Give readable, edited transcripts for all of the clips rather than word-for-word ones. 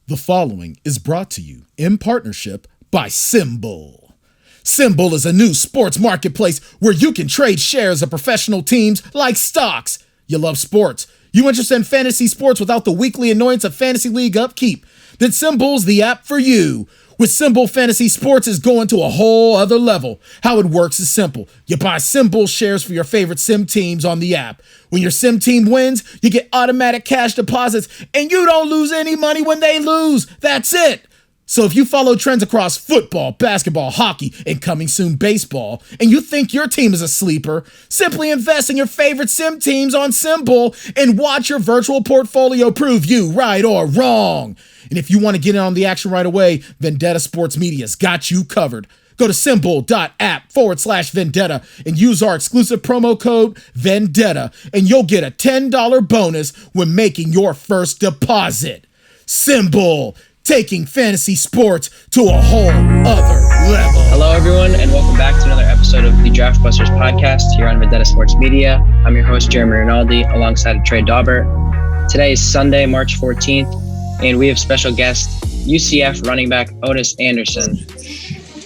The following is brought to you in partnership by Symbol. Symbol is a new sports marketplace where you can trade shares of professional teams like stocks. You love sports. You interested in fantasy sports without the weekly annoyance of fantasy league upkeep? Then Symbol's the app for you. With Symbol, fantasy sports is going to a whole other level. How it works is simple. You buy Symbol shares for your favorite sim teams on the app. When your sim team wins, you get automatic cash deposits, and you don't lose any money when they lose. That's it. So if you follow trends across football, basketball, hockey, and coming soon baseball, and you think your team is a sleeper, simply invest in your favorite sim teams on Symbol and watch your virtual portfolio prove you right or wrong. And if you want to get in on the action right away, Vendetta Sports Media's got you covered. Go to symbol.app/Vendetta and use our exclusive promo code Vendetta, and you'll get a $10 bonus when making your first deposit. Symbol, taking fantasy sports to a whole other level. Hello, everyone, and welcome back to another episode of the Draft Busters podcast here on Vendetta Sports Media. I'm your host, Jeremy Rinaldi, alongside Trey Daubert. Today is Sunday, March 14th, and we have special guest, UCF running back Otis Anderson.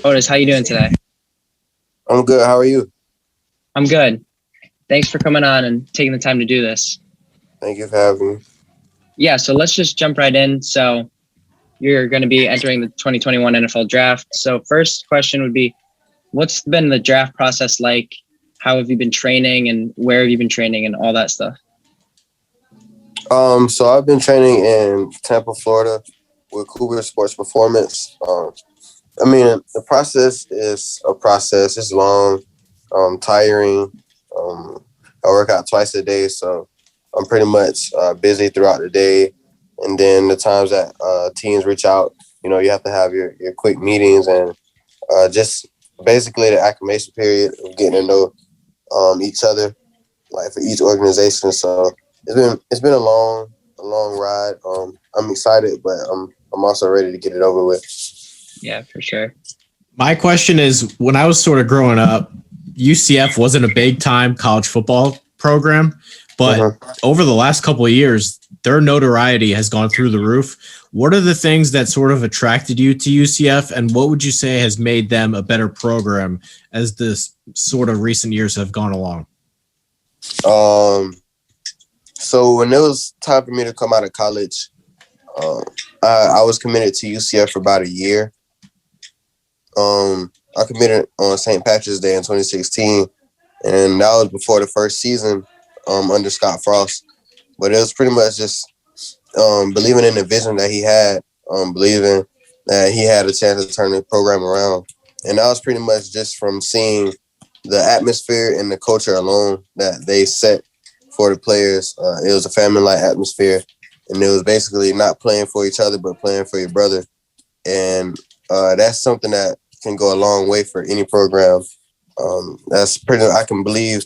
Otis, how you doing today? I'm good. How are you? I'm good. Thanks for coming on and taking the time to do this. Thank you for having me. Yeah, so let's just jump right in. So you're going to be entering the 2021 NFL draft. So first question would be, what's been the draft process like? How have you been training and where have you been training and all that stuff? So I've been training in Tampa, Florida with Cougar Sports Performance. The process is a process. It's long, tiring. I work out twice a day, so I'm pretty much busy throughout the day. And then the times that teams reach out, you have to have your quick meetings and just basically the acclimation period of getting to know each other, like for each organization. So it's been a long ride. I'm excited, but I'm also ready to get it over with. Yeah, for sure. My question is, when I was sort of growing up, UCF wasn't a big time college football program, but over the last couple of years, their notoriety has gone through the roof. What are the things that sort of attracted you to UCF, and what would you say has made them a better program as this sort of recent years have gone along? So when it was time for me to come out of college, I was committed to UCF for about a year. I committed on St. Patrick's Day in 2016, and that was before the first season under Scott Frost. But it was pretty much just believing in the vision that he had, believing that he had a chance to turn the program around. And that was pretty much just from seeing the atmosphere and the culture alone that they set for the players. It was a family-like atmosphere, and it was basically not playing for each other, but playing for your brother. And that's something that can go a long way for any program. I can believe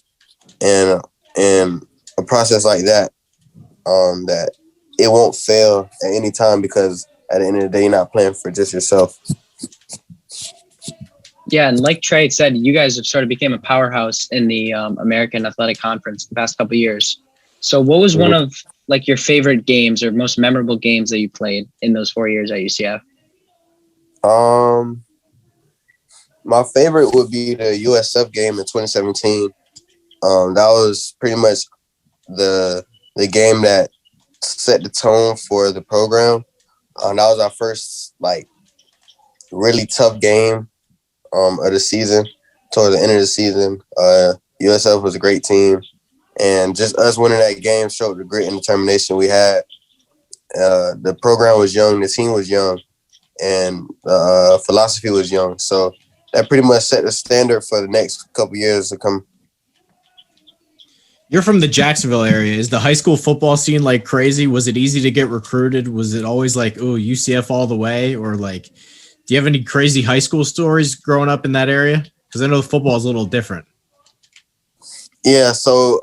in a process like that, that it won't fail at any time, because at the end of the day, you're not playing for just yourself. Yeah, and like Trey said, you guys have sort of became a powerhouse in the American Athletic Conference the past couple of years. So what was one of like your favorite games or most memorable games that you played in those 4 years at UCF? My favorite would be the USF game in 2017. That was pretty much the game that set the tone for the program. That was our first really tough game of the season. Toward the end of the season, USF was a great team, and just us winning that game showed the grit and determination we had. The program was young, the team was young, and the philosophy was young. So that pretty much set the standard for the next couple years to come. You're from the Jacksonville area. Is the high school football scene like crazy? Was it easy to get recruited? Was it always like, oh, UCF all the way? Or like, do you have any crazy high school stories growing up in that area? Because I know the football is a little different. Yeah, so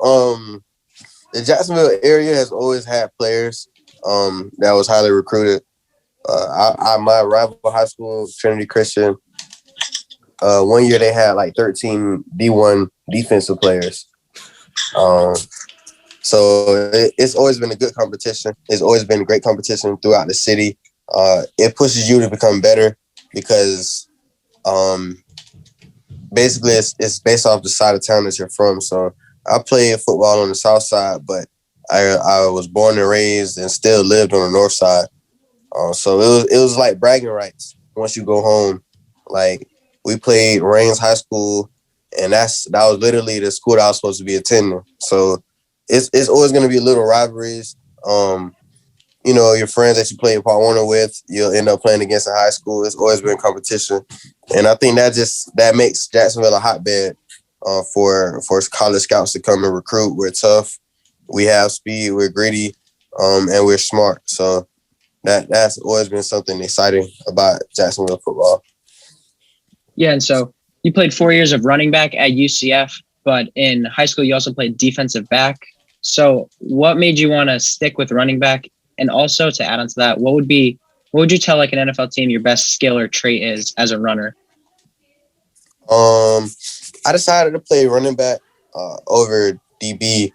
the Jacksonville area has always had players that was highly recruited. My rival high school, Trinity Christian, one year they had 13 D1 defensive players. So it's always been a good competition. It's always been a great competition throughout the city. it pushes you to become better because basically it's based off the side of town that you're from. So I played football on the south side, but I was born and raised and still lived on the north side. So it was like bragging rights once you go home. Like we played Rains High School, and that was literally the school that I was supposed to be attending. So it's always going to be little rivalries. Your friends that you play Part 1 with, you'll end up playing against in high school. It's always been competition. And I think that makes Jacksonville a hotbed for college scouts to come and recruit. We're tough. We have speed. We're gritty, and we're smart. So that's always been something exciting about Jacksonville football. Yeah, and so you played 4 years of running back at UCF, but in high school you also played defensive back. So what made you want to stick with running back? And also to add on to that, what would you tell like an NFL team your best skill or trait is as a runner? I decided to play running back over DB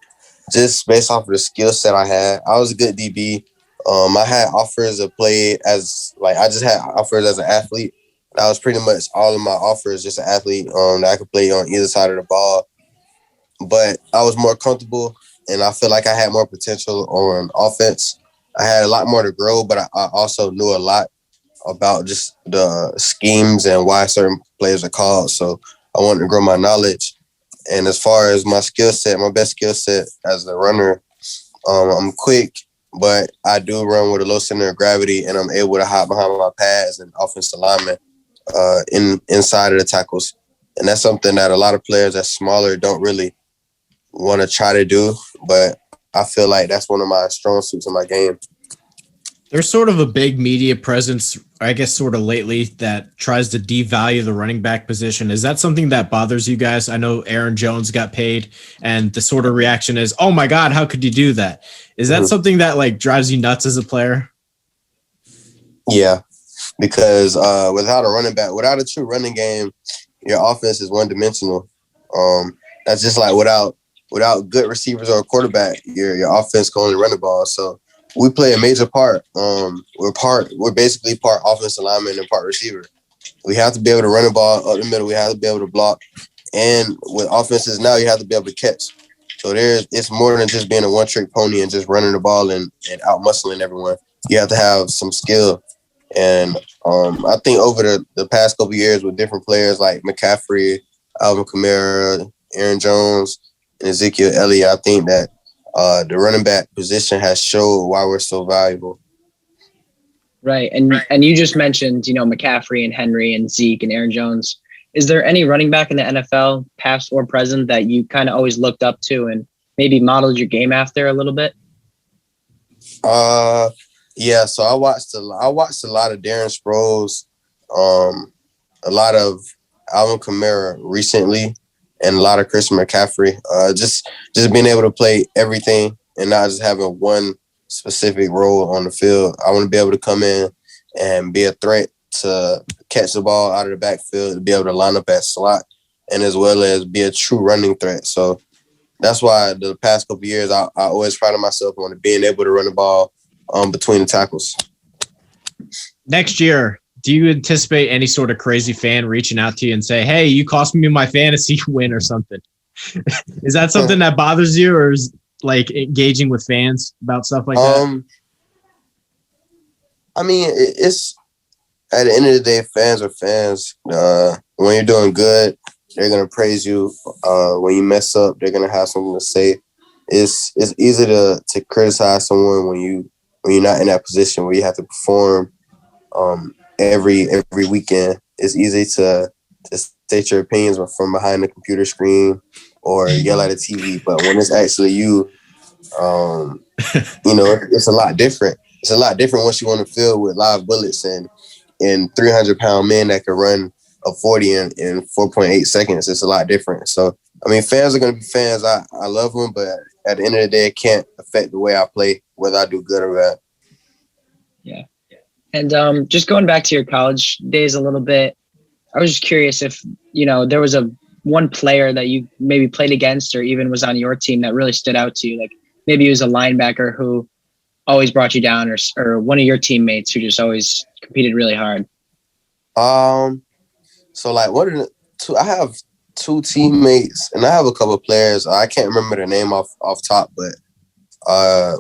just based off of the skill set I had. I was a good DB. I had offers to play I just had offers as an athlete. That was pretty much all of my offers, just an athlete that I could play on either side of the ball. But I was more comfortable, and I feel like I had more potential on offense. I had a lot more to grow, but I also knew a lot about just the schemes and why certain players are called. So I wanted to grow my knowledge. And as far as my skill set, my best skill set as a runner, I'm quick, but I do run with a low center of gravity, and I'm able to hide behind my pads and offensive linemen inside of the tackles. And that's something that a lot of players that's smaller don't really want to try to do, but I feel like that's one of my strong suits in my game. There's sort of a big media presence, I guess, sort of lately that tries to devalue the running back position. Is that something that bothers you guys? I know Aaron Jones got paid, and the sort of reaction is, oh my God, how could you do that? Is that something that like drives you nuts as a player? Yeah, because without a true running game, your offense is one-dimensional. That's just like without good receivers or a quarterback, your offense can only run the ball. So we play a major part. We're basically part offensive lineman and part receiver. We have to be able to run the ball up the middle. We have to be able to block. And with offenses now, you have to be able to catch. So it's more than just being a one-trick pony and just running the ball and out-muscling everyone. You have to have some skill. And I think over the past couple of years with different players like McCaffrey, Alvin Kamara, Aaron Jones, and Ezekiel Elliott, I think that the running back position has showed why we're so valuable. Right. And you just mentioned, McCaffrey and Henry and Zeke and Aaron Jones. Is there any running back in the NFL, past or present, that you kind of always looked up to and maybe modeled your game after a little bit? Yeah. So I watched a lot of Darren Sproles, a lot of Alvin Kamara recently, and a lot of Christian McCaffrey. Just being able to play everything and not just having one specific role on the field. I want to be able to come in and be a threat to catch the ball out of the backfield, to be able to line up at slot, and as well as be a true running threat. So that's why the past couple of years, I always prided myself on being able to run the ball between the tackles. Next year, do you anticipate any sort of crazy fan reaching out to you and say, hey, you cost me my fantasy win or something? Is that something that bothers you, or is like engaging with fans about stuff like that? I mean, it's at the end of the day, fans are fans. When you're doing good, they're going to praise you. When you mess up, they're going to have something to say. It's easy to criticize someone when you're not in that position where you have to perform every weekend. It's easy to state your opinions from behind the computer screen or yell at a TV, but when it's actually you, it's a lot different. It's a lot different once you on the field with live bullets and 300-pound men that can run a 40 in 4.8 seconds. It's a lot different. So, I mean, fans are going to be fans. I love them, but at the end of the day, it can't affect the way I play, whether I do good or bad. Yeah. And just going back to your college days a little bit, I was just curious if, there was one player that you maybe played against or even was on your team that really stood out to you. Like maybe he was a linebacker who always brought you down, or one of your teammates who just always competed really hard? So like one of the two, I have two teammates, and I have a couple of players. I can't remember their name off top, but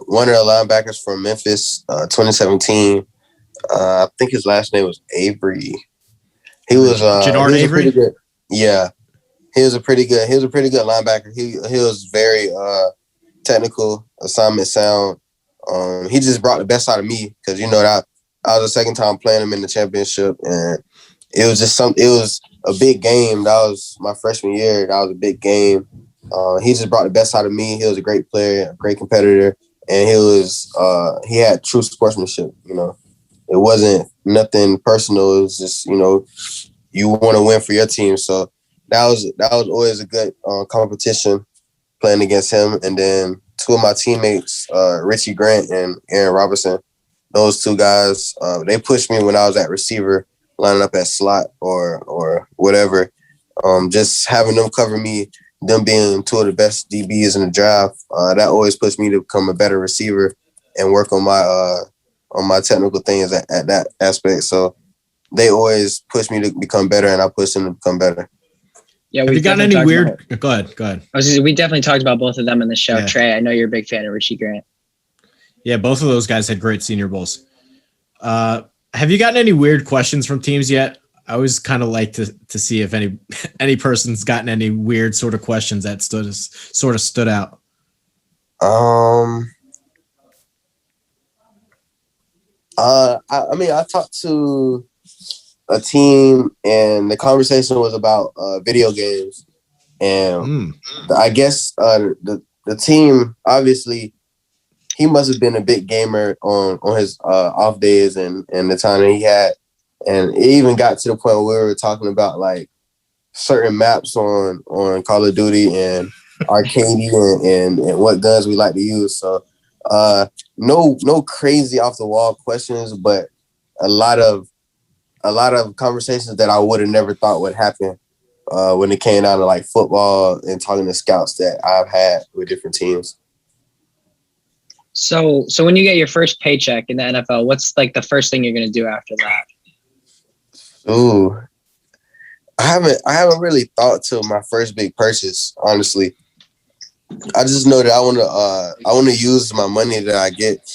one of the linebackers from Memphis, 2017. I think his last name was Avery. He was Jannard Avery. Pretty good. Yeah, he was a pretty good linebacker. He was very technical, assignment sound. He just brought the best out of me because that I was the second time playing him in the championship, and it was just it was a big game. That was my freshman year. That was a big game. He just brought the best out of me. He was a great player, a great competitor, and he had true sportsmanship. It wasn't nothing personal. It was just you want to win for your team. So that was always a good competition playing against him. And then two of my teammates, Richie Grant and Aaron Robertson, those two guys, they pushed me when I was at receiver, lining up at slot or whatever. Just having them cover me, them being two of the best DBs in the draft, that always pushed me to become a better receiver and work on my technical things at that aspect. So they always push me to become better, and I push them to become better. Yeah, have you gotten any weird? Go ahead. We definitely talked about both of them in the show. Yeah. Trey, I know you're a big fan of Richie Grant. Yeah, both of those guys had great Senior Bowls. Have you gotten any weird questions from teams yet? I always kind of like to see if any person's gotten any weird sort of questions that stood out. I talked to a team, and the conversation was about video games, and I guess the team, obviously he must have been a big gamer on his off days and the time that he had, and it even got to the point where we were talking about like certain maps on Call of Duty and arcade and what guns we like to use. So no crazy off the wall questions, but a lot of conversations that I would have never thought would happen when it came down to like football and talking to scouts that I've had with different teams. So when you get your first paycheck in the NFL, what's like the first thing you're going to do after that? Ooh, I haven't really thought to my first big purchase, honestly. I just know that I want to use my money that I get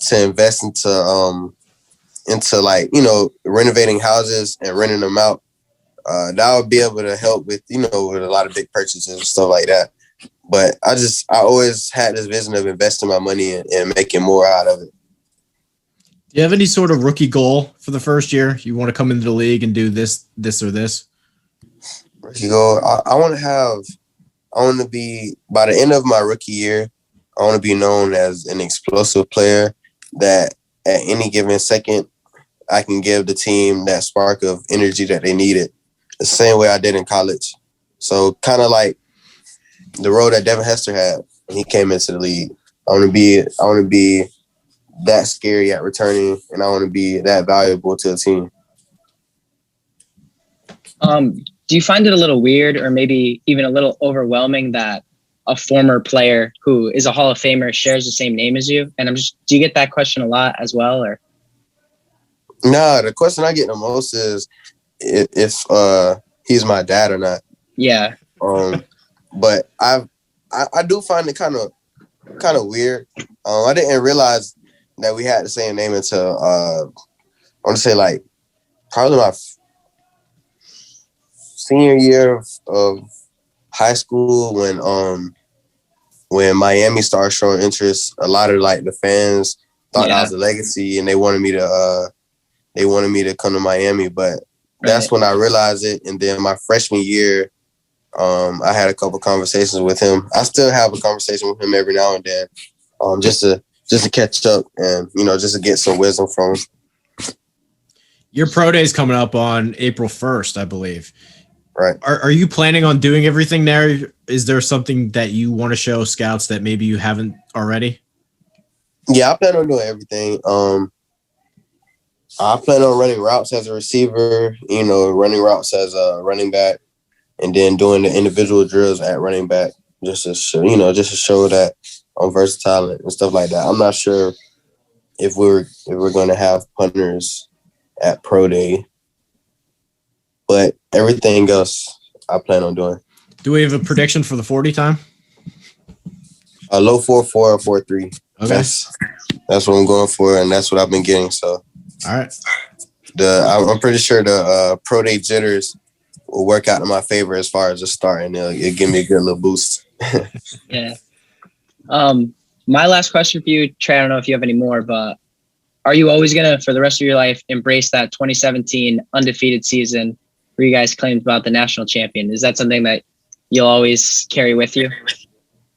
to invest into like, renovating houses and renting them out. That would be able to help with, with a lot of big purchases and stuff like that. But I always had this vision of investing my money and making more out of it. Do you have any sort of rookie goal for the first year? You want to come into the league and do this, or this? Rookie goal. I want to be, by the end of my rookie year, I want to be known as an explosive player that at any given second, I can give the team that spark of energy that they needed, the same way I did in college. So kind of like the role that Devin Hester had when he came into the league. I want to be that scary at returning, and I want to be that valuable to the team. Do you find it a little weird or maybe even a little overwhelming that a former player who is a Hall of Famer shares the same name as you? And do you get that question a lot as well, or? No, the question I get the most is if he's my dad or not. Yeah. But I do find it kind of weird. I didn't realize that we had the same name until I want to say like probably my senior year of high school when Miami started showing interest. A lot of like the fans thought I was a legacy, and they wanted me to come to Miami. But that's when I realized it. And then my freshman year, I had a couple conversations with him. I still have a conversation with him every now and then, just to catch up and just to get some wisdom from him. Your pro day is coming up on April 1st, I believe. Right. Are you planning on doing everything there? Is there something that you want to show scouts that maybe you haven't already? Yeah, I plan on doing everything. I plan on running routes as a receiver, running routes as a running back, and then doing the individual drills at running back, just to show that I'm versatile and stuff like that. I'm not sure if we're going to have punters at pro day. But everything else, I plan on doing. Do we have a prediction for the 40 time? A low 4.4 or 4.3. Okay. That's what I'm going for, and that's what I've been getting. So, all right. I'm pretty sure the pro day jitters will work out in my favor as far as the start, and it'll give me a good little boost. Yeah. My last question for you, Trey, I don't know if you have any more, but are you always going to, for the rest of your life, embrace that 2017 undefeated season where you guys claimed about the national champion? Is that something that you'll always carry with you?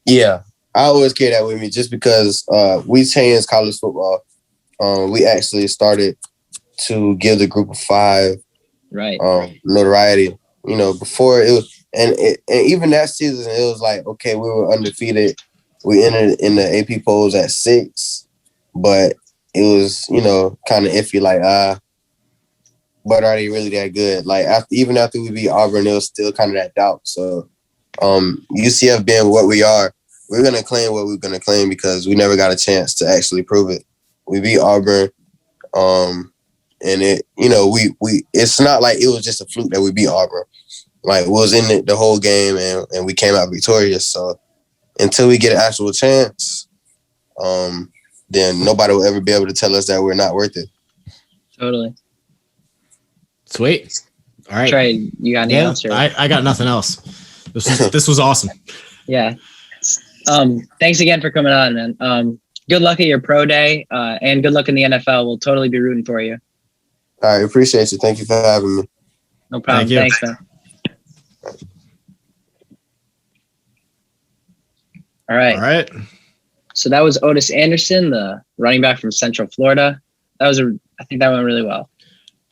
Yeah, I always carry that with me just because we changed college football. We actually started to give the group of 5 notoriety. You know, before it was, and even that season, it was like, okay, we were undefeated. We entered in the AP polls at 6, but it was, you know, kind of iffy, like, but are they really that good? Like, even after we beat Auburn, it was still kind of that doubt. So, UCF being what we are, we're going to claim what we're going to claim because we never got a chance to actually prove it. We beat Auburn, and it, you know, we it's not like it was just a fluke that we beat Auburn. Like, we was in it the whole game, and we came out victorious. So, until we get an actual chance, then nobody will ever be able to tell us that we're not worth it. Totally. Sweet. All right. Trey, you got any else? I got nothing else. This was awesome. Yeah. Thanks again for coming on, man. Good luck at your pro day, and good luck in the NFL. We'll totally be rooting for you. All right. Appreciate you. Thank you for having me. No problem. Thanks, man. All right. So that was Otis Anderson, the running back from Central Florida. I think that went really well.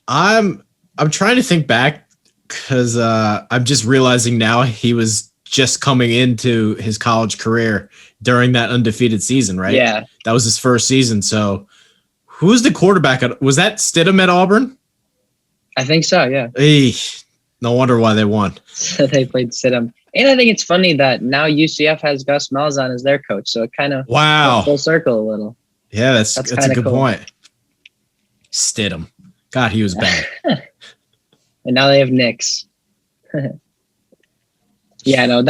I'm trying to think back because I'm just realizing now he was just coming into his college career during that undefeated season, right? Yeah. That was his first season. So who was the quarterback? Was that Stidham at Auburn? I think so, yeah. Hey, no wonder why they won. They played Stidham. And I think it's funny that now UCF has Gus Malzahn as their coach. So it kind of full circle a little. Yeah, that's a good point. Stidham. God, he was bad. And now they have Knicks. Yeah, no,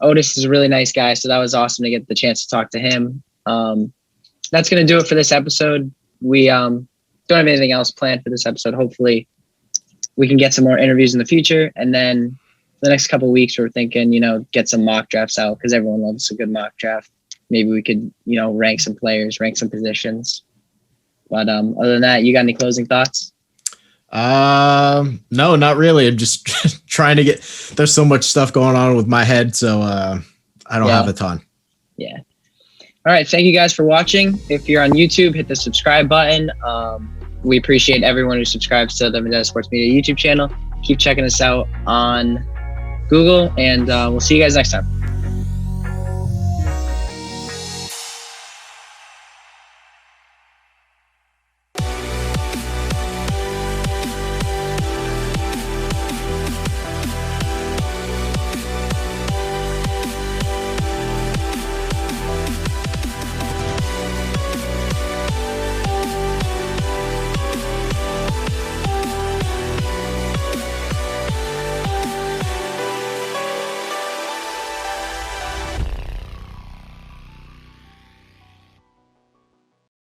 Otis is a really nice guy. So that was awesome to get the chance to talk to him. That's going to do it for this episode. We don't have anything else planned for this episode. Hopefully we can get some more interviews in the future. And then the next couple of weeks, we're thinking, get some mock drafts out because everyone loves a good mock draft. Maybe we could, rank some players, rank some positions. But other than that, you got any closing thoughts? No, not really. I'm just trying to there's so much stuff going on with my head. So I don't have a ton. Yeah. All right. Thank you guys for watching. If you're on YouTube, hit the subscribe button. We appreciate everyone who subscribes to the Vendetta Sports Media YouTube channel. Keep checking us out on Google, and we'll see you guys next time.